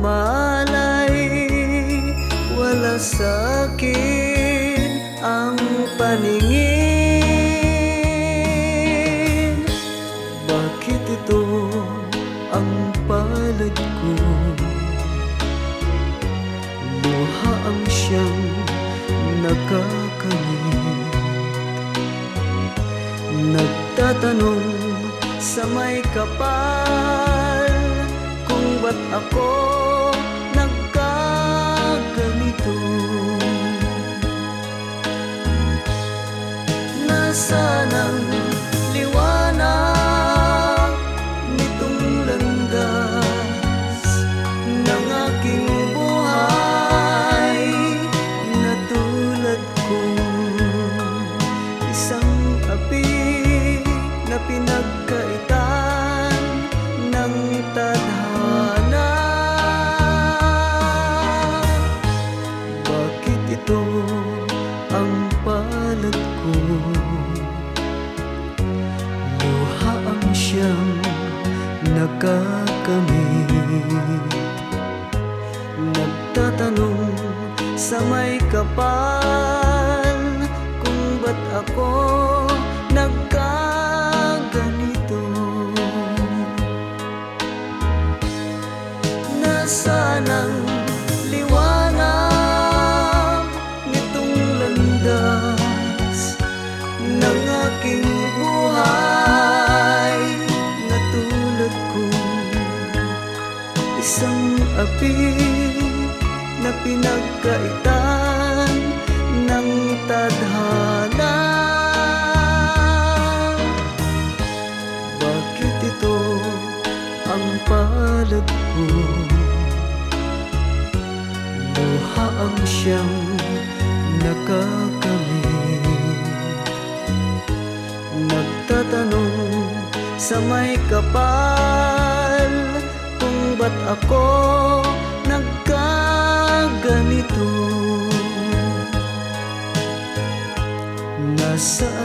malay, wala sa'kin ang paningin. Bakit ito ang palad ko? Luha ang siyang nakakamit. Nagtatanong sa may kapal kung ba't ako nagkaganito. Nasaan ang liwanag nitong landas ng aking buhay, na tulad kong isang api na pinagkaitan ng tadhana. Bakit ito ang palad ko? Luha ang siyang nakakamit. Nagtatanong sa may kapal kung ba't ako nagkaganito. Nasaan ang liwanag nitong landas ng aking buhay, na tulad kong isang api na pinagkaitan ng tadhana. Bakit ito ang palad ko? Luha ang siyang nakakamit. Nagtatanong sa may kapal kung ba't ako nagkaganito. Nasaan